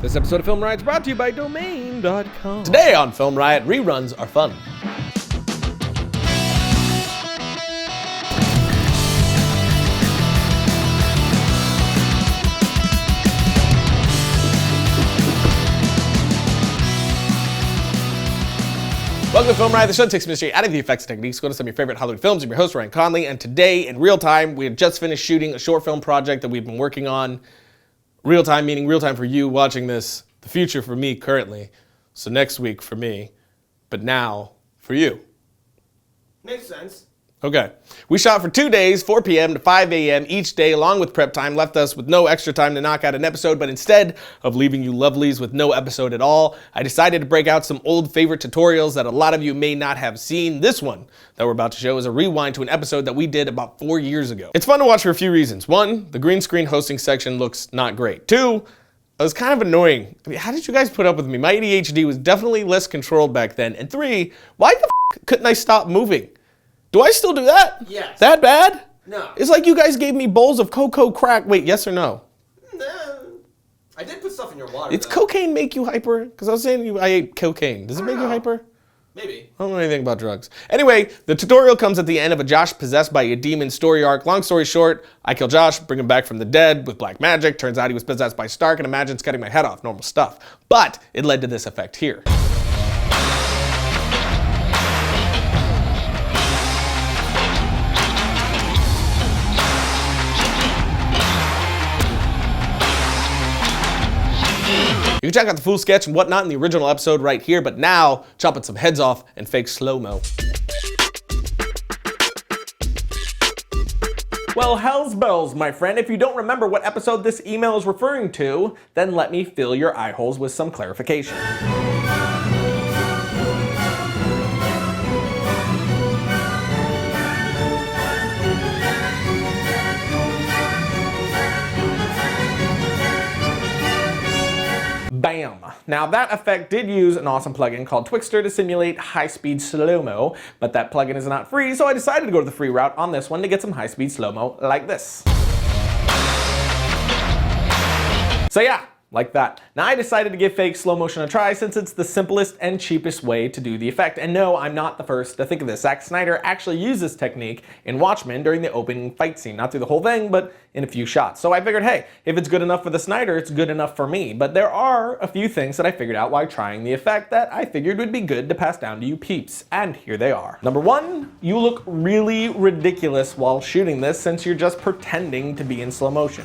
This episode of FilmRiot is brought to you by Domain.com. Today on FilmRiot, reruns are fun. Welcome to FilmRiot, the show that takes mystery out of the effects and techniques. Go to some of your favorite Hollywood films. I'm your host, Ryan Conley, and today, in real time, we had just finished shooting a short film project that we've been working on. Real time meaning real time for you watching this, the future for me currently, so next week for me, but now for you. Makes sense. Okay. We shot for 2 days, 4 p.m. to 5 a.m. each day, along with prep time, left us with no extra time to knock out an episode, but instead of leaving you lovelies with no episode at all, I decided to break out some old favorite tutorials that a lot of you may not have seen. This one that we're about to show is a rewind to an episode that we did about 4 years ago. It's fun to watch for a few reasons. One, the green screen hosting section looks not great. Two, it was kind of annoying. I mean, how did you guys put up with me? My ADHD was definitely less controlled back then. And three, why the couldn't I stop moving? Do I still do that? Yes. That bad? No. It's like you guys gave me bowls of cocoa crack. Wait, yes or no? No. I did put stuff in your water. Does cocaine make you hyper? Because I was saying I ate cocaine. Does it make you hyper? Maybe. I don't know anything about drugs. Anyway, the tutorial comes at the end of a Josh possessed by a demon story arc. Long story short, I kill Josh, bring him back from the dead with black magic. Turns out he was possessed by Stark and imagines cutting my head off. Normal stuff. But it led to this effect here. You can check out the full sketch and whatnot in the original episode right here, but now chopping some heads off and fake slow-mo. Well, hell's bells, my friend. If you don't remember what episode this email is referring to, then let me fill your eye holes with some clarification. Bam! Now that effect did use an awesome plugin called Twixtor to simulate high-speed slow-mo, but that plugin is not free, so I decided to go to the free route on this one to get some high-speed slow-mo like this. So yeah, like that. Now I decided to give fake slow motion a try since it's the simplest and cheapest way to do the effect. And no, I'm not the first to think of this. Zack Snyder actually used this technique in Watchmen during the opening fight scene. Not through the whole thing, but in a few shots. So I figured, hey, if it's good enough for the Snyder, it's good enough for me. But there are a few things that I figured out while trying the effect that I figured would be good to pass down to you peeps. And here they are. Number one, you look really ridiculous while shooting this since you're just pretending to be in slow motion.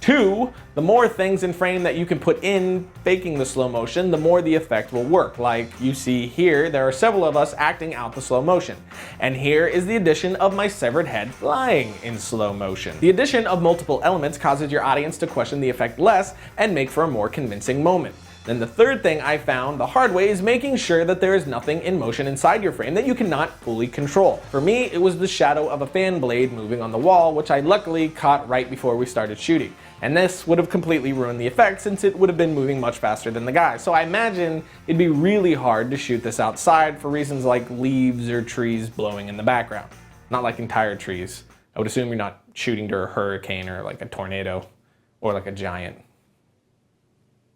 Two, the more things in frame that you can put in faking the slow motion, the more the effect will work. Like you see here, there are several of us acting out the slow motion. And here is the addition of my severed head flying in slow motion. The addition of multiple elements causes your audience to question the effect less and make for a more convincing moment. Then the third thing I found the hard way is making sure that there is nothing in motion inside your frame that you cannot fully control. For me, it was the shadow of a fan blade moving on the wall, which I luckily caught right before we started shooting. And this would have completely ruined the effect since it would have been moving much faster than the guy. So I imagine it'd be really hard to shoot this outside for reasons like leaves or trees blowing in the background. Not like entire trees. I would assume you're not shooting to a hurricane or like a tornado or like a giant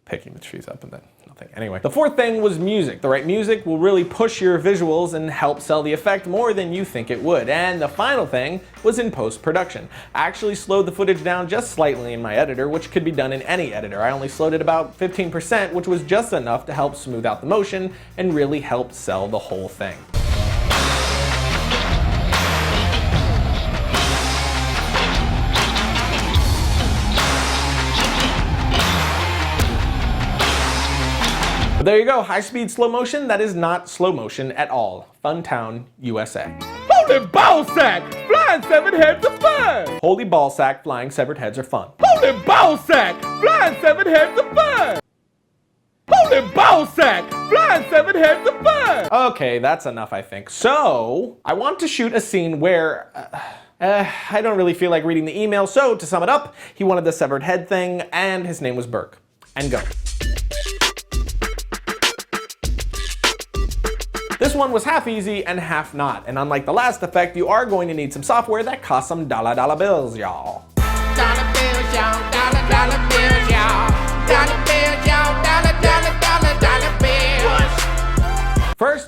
picking the trees up and then nothing. Anyway, the fourth thing was music. The right music will really push your visuals and help sell the effect more than you think it would. And the final thing was in post-production. I actually slowed the footage down just slightly in my editor, which could be done in any editor. I only slowed it about 15%, which was just enough to help smooth out the motion and really help sell the whole thing. But there you go, high-speed slow motion, that is not slow motion at all. Funtown, USA. Holy ballsack! Flying severed heads are fun! Holy ballsack, flying severed heads are fun. Holy ballsack! Flying severed heads are fun! Holy ballsack! Flying severed heads are fun! Okay, that's enough, I think. So, I want to shoot a scene where I don't really feel like reading the email, so to sum it up, he wanted the severed head thing, and his name was Burke. And go. This one was half easy and half not, and unlike the last effect, you are going to need some software that costs some dollar bills, y'all. Dollar bills, y'all. Dollar bills, y'all. Dollar bills, y'all.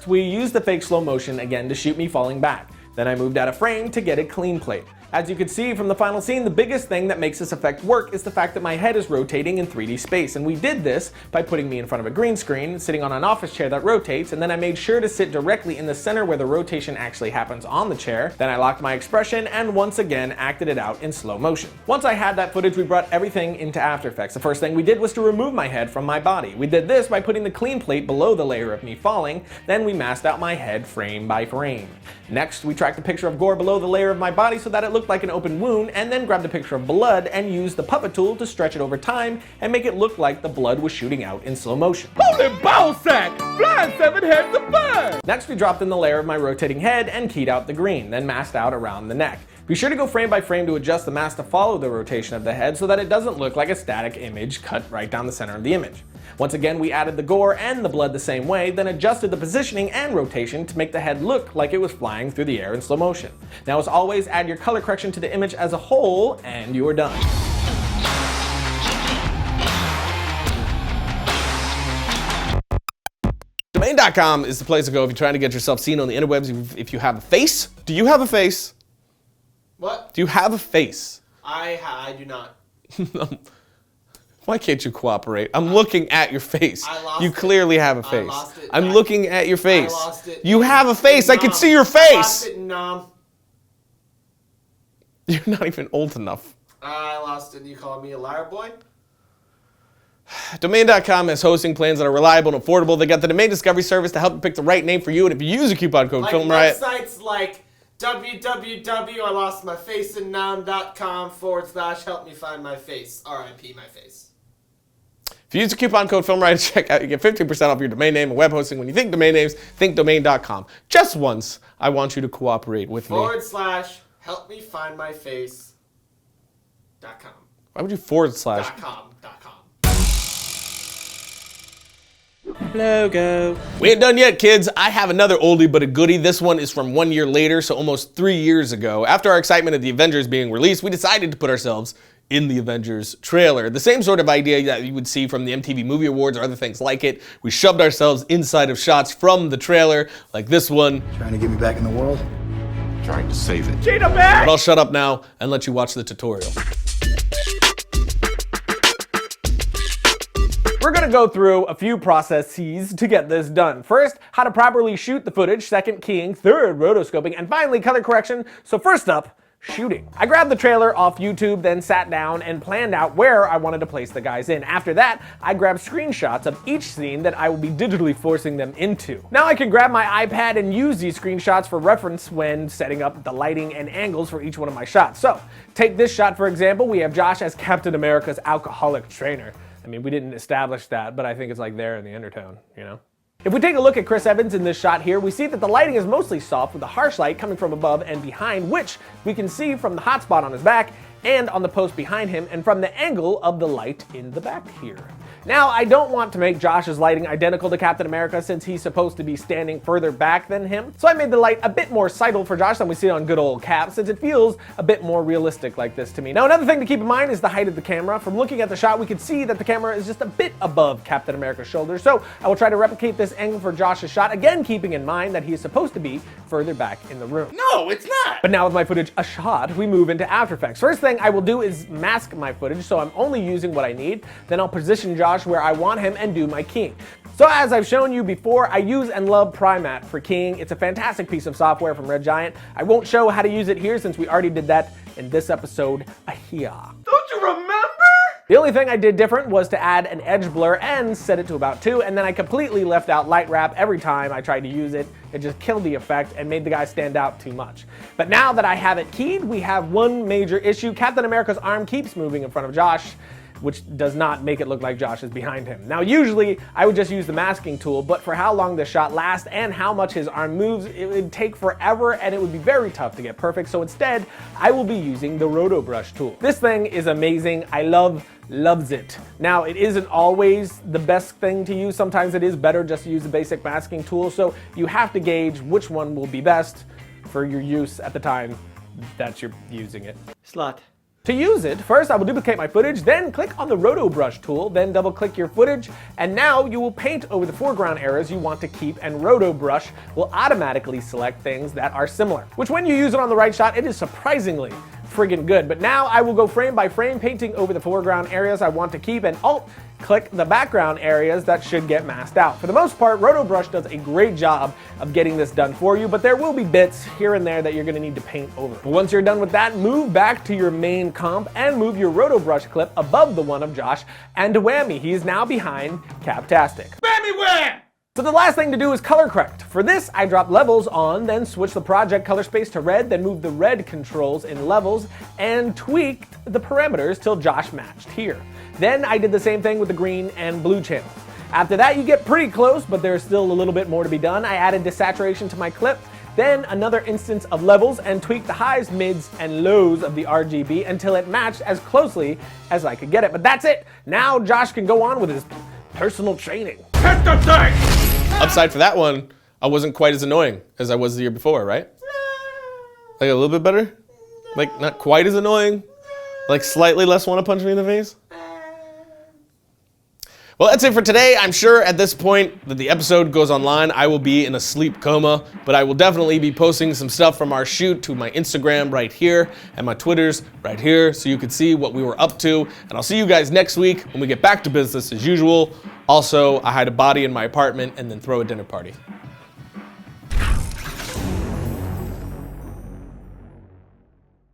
First, we used the fake slow motion again to shoot me falling back. Then I moved out of frame to get a clean plate. As you can see from the final scene, the biggest thing that makes this effect work is the fact that my head is rotating in 3D space, and we did this by putting me in front of a green screen, sitting on an office chair that rotates, and then I made sure to sit directly in the center where the rotation actually happens on the chair. Then I locked my expression and once again acted it out in slow motion. Once I had that footage, we brought everything into After Effects. The first thing we did was to remove my head from my body. We did this by putting the clean plate below the layer of me falling, then we masked out my head frame by frame. Next, we tracked a picture of gore below the layer of my body so that it looked like an open wound, and then grabbed a picture of blood and used the puppet tool to stretch it over time and make it look like the blood was shooting out in slow motion. Holy ballsack! Flying 7 heads of bird! Next, we dropped in the layer of my rotating head and keyed out the green, then masked out around the neck. Be sure to go frame by frame to adjust the mask to follow the rotation of the head so that it doesn't look like a static image cut right down the center of the image. Once again, we added the gore and the blood the same way, then adjusted the positioning and rotation to make the head look like it was flying through the air in slow motion. Now, as always, add your color correction to the image as a whole, and you are done. Domain.com is the place to go if you're trying to get yourself seen on the interwebs. If you have a face. Do you have a face? What? Do you have a face? I do not. Why can't you cooperate? I'm looking at your face. I lost you it. clearly have a face. I lost it. I'm looking at your face. I lost it. You have a face. I can see your I face. lost it, You're not even old enough. I lost it. You calling me a liar, boy? Domain.com has hosting plans that are reliable and affordable. They got the domain discovery service to help you pick the right name for you. And if you use a coupon code Like FilmRiot, websites like www.ilostmyfaceandnoun.com/help me find my face. RIP my face. if you use the coupon code FilmRiot at checkout, you get 15% off your domain name and web hosting. When you think domain names, think domain.com. Just once, I want you to cooperate with me. /help me find my face.com. Why would you / .com. logo? We ain't done yet, kids. I have another oldie but a goodie. This one is from 1 year later, so almost 3 years ago. After our excitement of the Avengers being released, we decided to put ourselves in the Avengers trailer. The same sort of idea that you would see from the MTV Movie Awards or other things like it. We shoved ourselves inside of shots from the trailer, like this one. Trying to get me back in the world? Trying to save it. Cheetah man! But I'll shut up now and let you watch the tutorial. We're gonna go through a few processes to get this done. First, how to properly shoot the footage. Second, keying. Third, rotoscoping. And finally, color correction. So first up, shooting. I grabbed the trailer off YouTube, then sat down and planned out where I wanted to place the guys in. After that, I grabbed screenshots of each scene that I will be digitally forcing them into. Now I can grab my iPad and use these screenshots for reference when setting up the lighting and angles for each one of my shots. So, take this shot for example. We have Josh as Captain America's alcoholic trainer. I mean, we didn't establish that, but I think it's like there in the undertone, you know? If we take a look at Chris Evans in this shot here, we see that the lighting is mostly soft with a harsh light coming from above and behind, which we can see from the hotspot on his back and on the post behind him and from the angle of the light in the back here. Now, I don't want to make Josh's lighting identical to Captain America since he's supposed to be standing further back than him. So I made the light a bit more sidle for Josh than we see on good old Cap, since it feels a bit more realistic like this to me. Now, another thing to keep in mind is the height of the camera. From looking at the shot, we can see that the camera is just a bit above Captain America's shoulders. So I will try to replicate this angle for Josh's shot, again keeping in mind that he is supposed to be further back in the room. No, it's not! But now with my footage a shot, we move into After Effects. First thing I will do is mask my footage, so I'm only using what I need. Then I'll position Josh where I want him and do my keying. So as I've shown you before, I use and love Primat for keying. It's a fantastic piece of software from Red Giant. I won't show how to use it here since we already did that in this episode here. Don't you remember? The only thing I did different was to add an edge blur and set it to about 2, and then I completely left out light wrap every time I tried to use it. It just killed the effect and made the guy stand out too much. But now that I have it keyed, we have one major issue. Captain America's arm keeps moving in front of Josh, which does not make it look like Josh is behind him. Now usually I would just use the masking tool, but for how long this shot lasts and how much his arm moves, it would take forever and it would be very tough to get perfect. So instead, I will be using the Roto Brush tool. This thing is amazing. I loves it. Now, it isn't always the best thing to use. Sometimes it is better just to use the basic masking tool. So you have to gauge which one will be best for your use at the time that you're using it. Slot, To use it, first I will duplicate my footage, then click on the Roto Brush tool, then double click your footage, and now you will paint over the foreground areas you want to keep, and Roto Brush will automatically select things that are similar. Which when you use it on the right shot, it is surprisingly friggin' good. But now I will go frame by frame, painting over the foreground areas I want to keep, and alt-click the background areas that should get masked out. For the most part, Roto Brush does a great job of getting this done for you, but there will be bits here and there that you're gonna need to paint over. But once you're done with that, move back to your main comp and move your Roto Brush clip above the one of Josh, and whammy, he's now behind Captastic. Whammy wham! So the last thing to do is color correct. For this, I drop levels on, then switch the project color space to red, then move the red controls in levels, and tweaked the parameters till Josh matched here. Then I did the same thing with the green and blue channels. After that, you get pretty close, but there's still a little bit more to be done. I added desaturation to my clip, then another instance of levels, and tweaked the highs, mids, and lows of the RGB until it matched as closely as I could get it. But that's it. Now Josh can go on with his personal training. Hit the thing! Upside for that one, I wasn't quite as annoying as I was the year before, right? Like a little bit better? Like not quite as annoying? Like slightly less want to punch me in the face? Well, that's it for today. I'm sure at this point that the episode goes online, I will be in a sleep coma, but I will definitely be posting some stuff from our shoot to my Instagram right here and my Twitters right here so you can see what we were up to. And I'll see you guys next week when we get back to business as usual. Also, I hide a body in my apartment and then throw a dinner party.